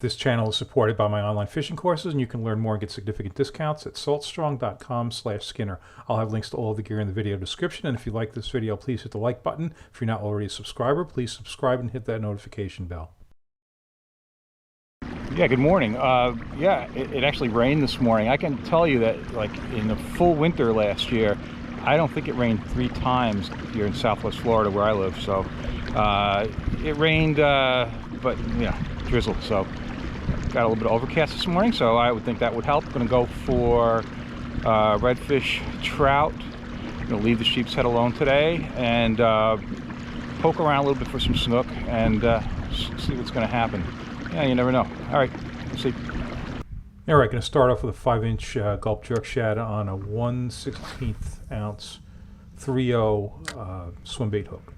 This channel is supported by my online fishing courses, and you can learn more and get significant discounts at saltstrong.com/Skinner. I'll have links to all of the gear in the video description, and if you like this video, please hit the like button. If you're not already a subscriber, please subscribe and hit that notification bell. Yeah, good morning. It actually rained this morning. I can tell you that, like, in the full winter last year, I don't think it rained 3 times here in Southwest Florida where I live. So it rained, but drizzled. So got a little bit of overcast this morning, so I would think that would help. Going to go for redfish, trout. Going to leave the sheep's head alone today and poke around a little bit for some snook and see what's going to happen. Yeah, you never know. All right, let's see. All right, going to start off with a 5-inch gulp jerk shad on a 1/16 ounce 3/0 swim bait hook.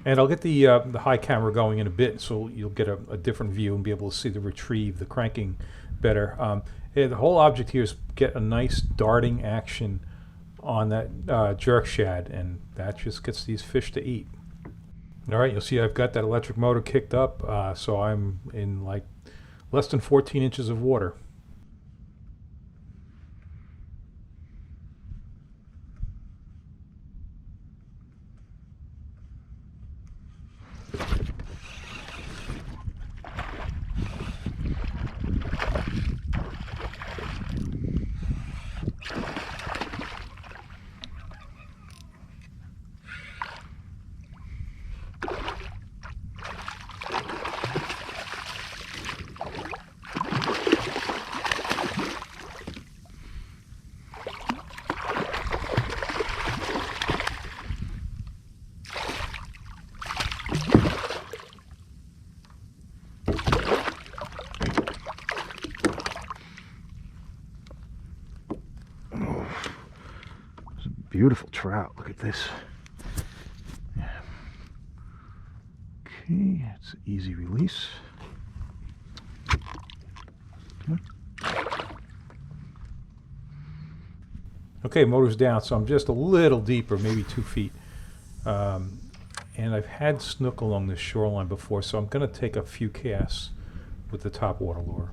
And I'll get the high camera going in a bit, so you'll get a different view and be able to see the retrieve, the cranking better. The whole object here is get a nice darting action on that jerk shad, and that just gets these fish to eat. All right, you'll see I've got that electric motor kicked up, so I'm in like less than 14 inches of water. Beautiful trout. Look at this. Okay, it's an easy release. Okay, motor's down, so I'm just a little deeper, maybe 2 feet. And I've had snook along this shoreline before, so I'm going to take a few casts with the topwater lure.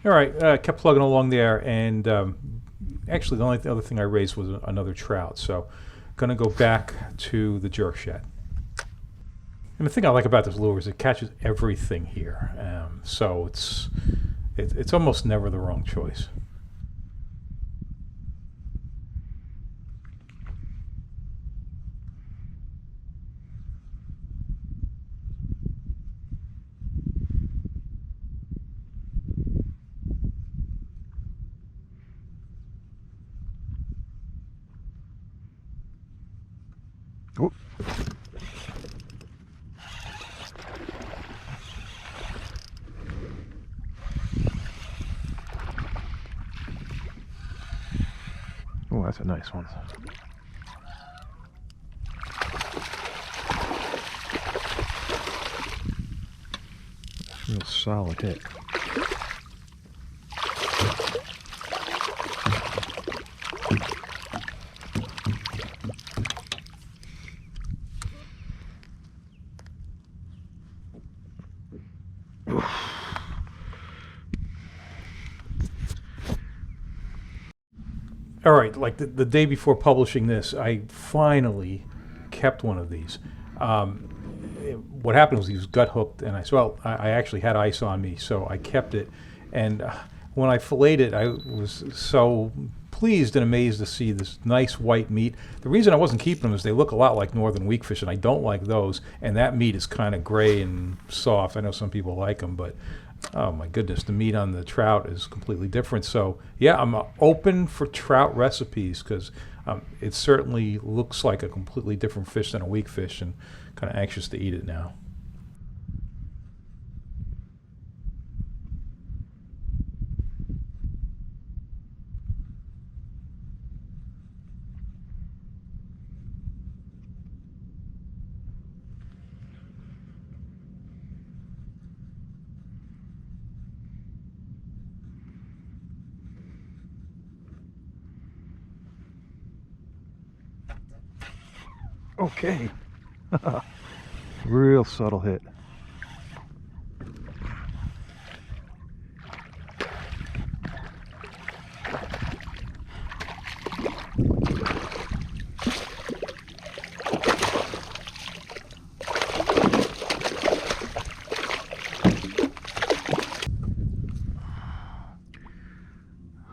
All right, kept plugging along there, and actually the only other thing I raised was another trout, so going to go back to the jerk shad. And the thing I like about this lure is it catches everything here, so it's almost never the wrong choice. Oh. Oh, that's a nice one. Real solid hit. All right, like the day before publishing this, I finally kept one of these. What happened was he was gut hooked, and I said, well, I actually had ice on me, so I kept it. And when I filleted it, I was so pleased and amazed to see this nice white meat. The reason I wasn't keeping them is they look a lot like northern weakfish, and I don't like those. And that meat is kind of gray and soft. I know some people like them, but oh my goodness, the meat on the trout is completely different. So yeah, I'm open for trout recipes because it certainly looks like a completely different fish than a weakfish, and kind of anxious to eat it now. Okay. Real subtle hit.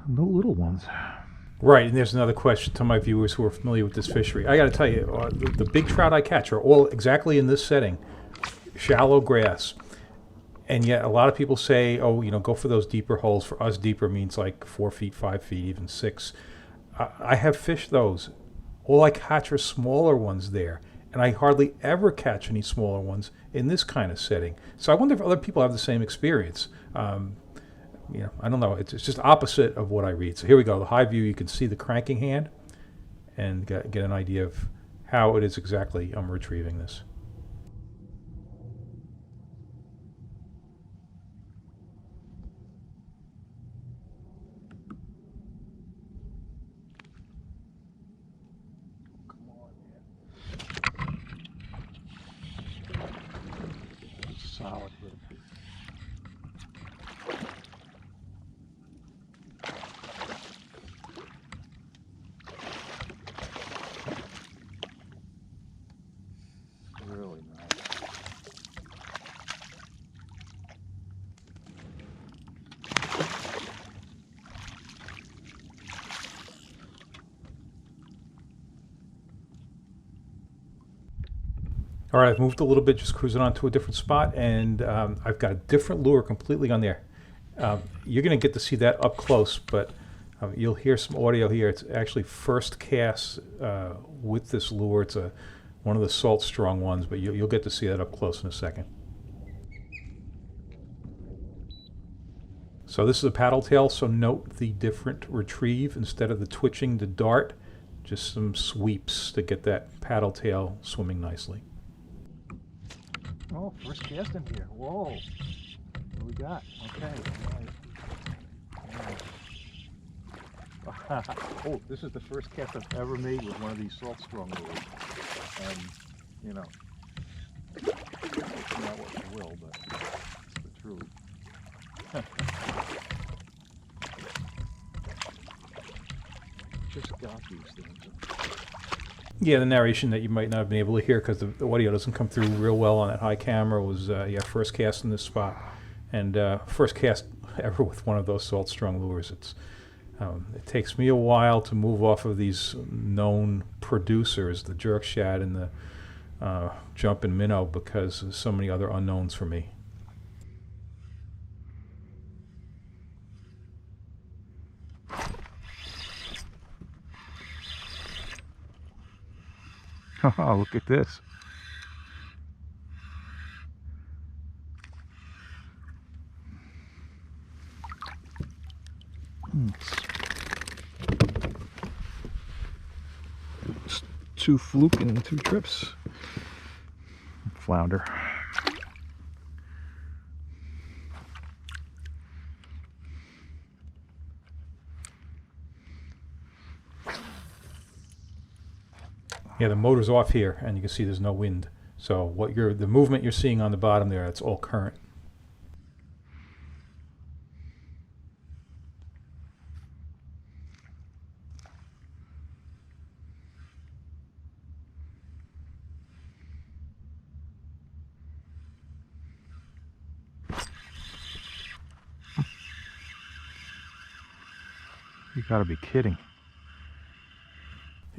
No little ones. Right, and there's another question to my viewers who are familiar with this fishery. I got to tell you, the big trout I catch are all exactly in this setting, shallow grass. And yet a lot of people say, oh, go for those deeper holes. For us, deeper means like 4 feet, 5 feet, even 6. I have fished those. All I catch are smaller ones there. And I hardly ever catch any smaller ones in this kind of setting. So I wonder if other people have the same experience. I don't know. It's just opposite of what I read. So here we go. The high view, you can see the cranking hand and get an idea of how it is exactly I'm retrieving this. Come on, man. Solid hit. Really nice. All right, I've moved a little bit, just cruising on to a different spot, and I've got a different lure completely on there. You're going to get to see that up close, but you'll hear some audio here. It's actually first cast with this lure. It's one of the salt strong ones, but you'll get to see that up close in a second. So this is a paddle tail, so note the different retrieve. Instead of the twitching to dart, just some sweeps to get that paddle tail swimming nicely. Oh, first cast in here. Whoa. What do we got? Okay. All right. Oh, this is the first cast I've ever made with one of these salt strong lures. And, not what you will, but truly. Just got these things. Yeah, the narration that you might not have been able to hear because the audio doesn't come through real well on that high camera was, first cast in this spot. And first cast ever with one of those salt strong lures. It takes me a while to move off of these known producers, the jerk shad and the jumping minnow, because there's so many other unknowns for me. Oh, look at this. It's 2 fluke and 2 trips. Flounder. Yeah, the motor's off here, and you can see there's no wind. So the movement you're seeing on the bottom there, that's all current. You gotta be kidding.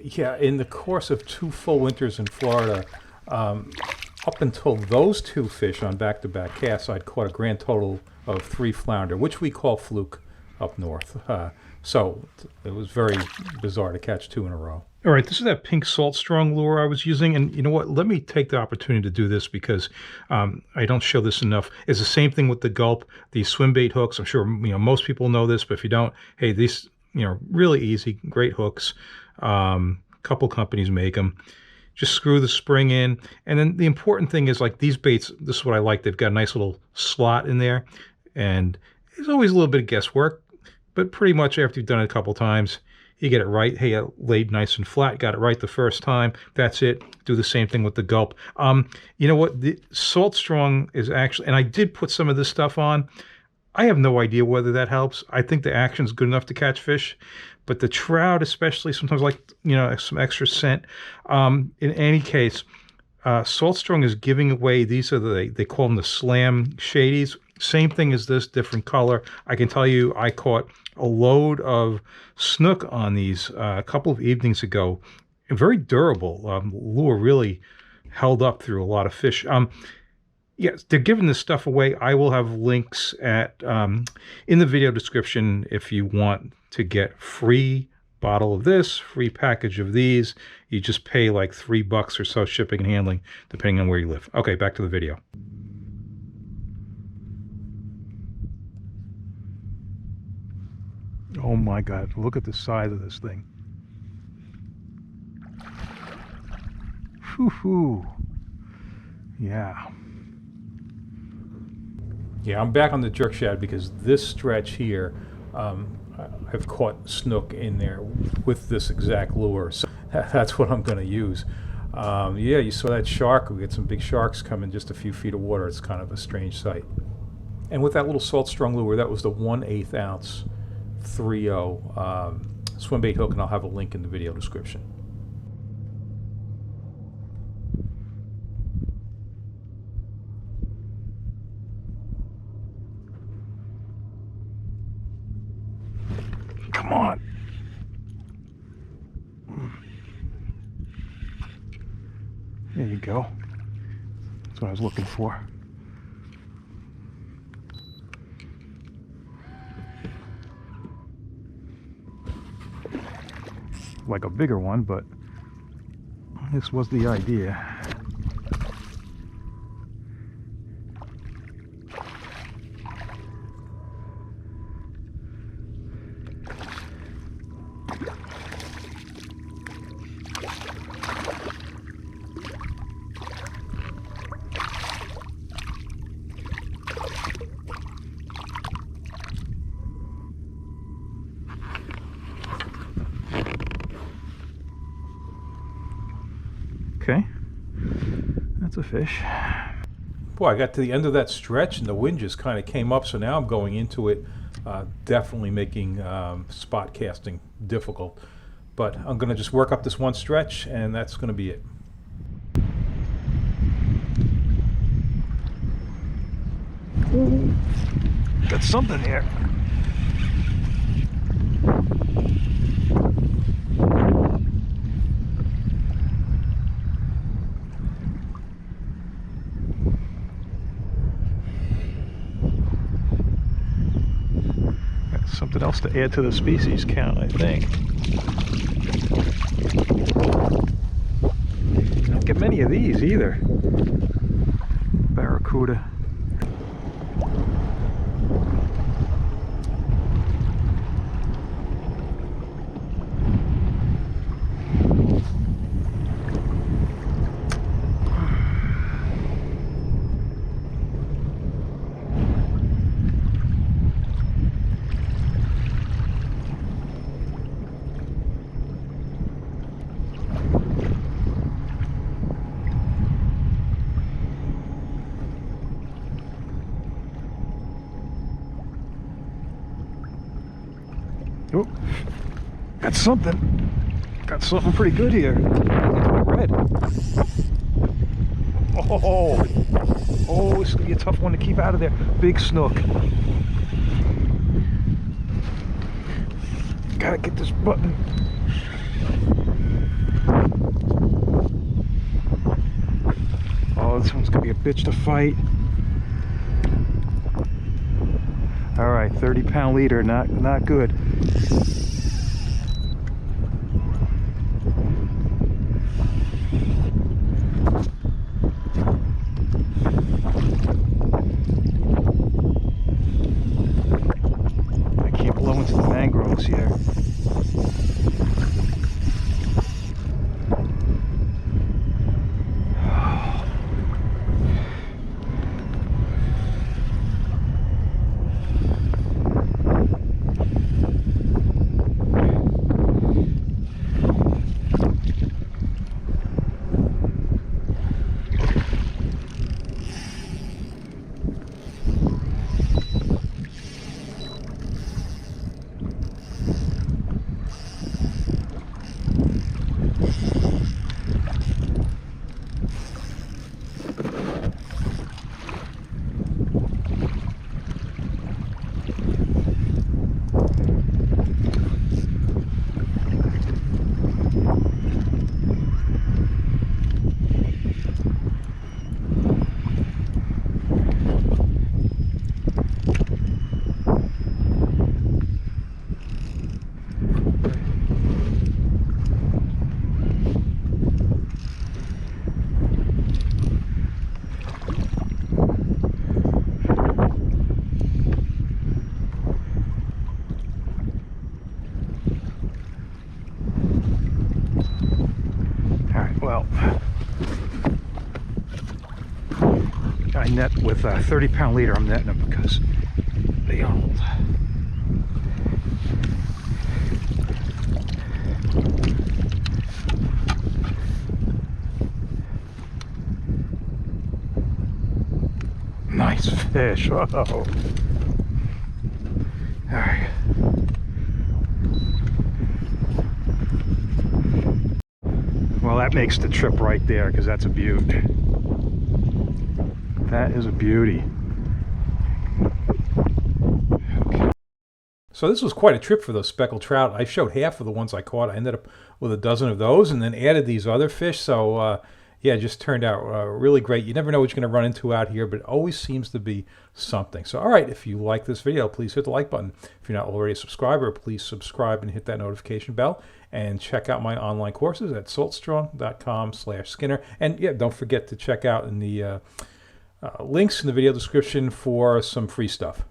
Yeah, in the course of 2 full winters in Florida, up until those 2 fish on back-to-back casts, I'd caught a grand total of 3 flounder, which we call fluke up north. So it was very bizarre to catch 2 in a row. All right, this is that pink salt strong lure I was using, and you know what? Let me take the opportunity to do this because I don't show this enough. It's the same thing with the gulp, these swim bait hooks. I'm sure most people know this, but if you don't, hey, these really easy, great hooks. Couple companies make them. Just screw the spring in, and then the important thing is, like, these baits, this is what I like, they've got a nice little slot in there, and there's always a little bit of guesswork, but pretty much after you've done it a couple times, you get it right. Hey, it laid nice and flat, got it right the first time, that's it. Do the same thing with the gulp. You know what, the Salt Strong is actually, and I did put some of this stuff on, I have no idea whether that helps. I think the action's good enough to catch fish, but the trout especially sometimes like, some extra scent. In any case, Salt Strong is giving away, these are they call them the Slam Shadies. Same thing as this, different color. I can tell you I caught a load of snook on these a couple of evenings ago. Very durable. Lure really held up through a lot of fish. Yes, they're giving this stuff away. I will have links in the video description if you want to get free bottle of this, free package of these. You just pay like $3 or so shipping and handling, depending on where you live. Okay, back to the video. Oh my God, look at the size of this thing. Whew. Yeah. Yeah, I'm back on the jerk shad because this stretch here, I've caught snook in there with this exact lure. So that's what I'm going to use. Yeah, you saw that shark. We had some big sharks come in just a few feet of water. It's kind of a strange sight. And with that little Salt Strong lure, that was the 1/8 ounce 3.0 swim bait hook, and I'll have a link in the video description. Come on. There you go. That's what I was looking for. Like a bigger one, but this was the idea. Okay, that's a fish. Boy, I got to the end of that stretch and the wind just kind of came up, so now I'm going into it, definitely making spot casting difficult. But I'm going to just work up this one stretch, and that's going to be it. Ooh, got something here. Something else to add to the species count, I think. I don't get many of these either. Barracuda. Oh, got something pretty good here. Red. Oh, this is gonna be a tough one to keep out of there. Big snook. Gotta get this button. Oh, this one's gonna be a bitch to fight. All right, 30-pound leader, not good. I can't blow into the mangroves here. Well, I net with a 30-pound leader. I'm netting them because they hold. Nice fish. Whoa. All right. Well, that makes the trip right there because that's a beaut. That is a beauty. Okay. So this was quite a trip for those speckled trout. I showed half of the ones I caught. I ended up with a dozen of those and then added these other fish. So yeah, it just turned out really great. You never know what you're going to run into out here, but it always seems to be something. So all right, if you like this video, please hit the like button. If you're not already a subscriber, please subscribe and hit that notification bell. And check out my online courses at saltstrong.com/Skinner. And yeah, don't forget to check out in the links in the video description for some free stuff.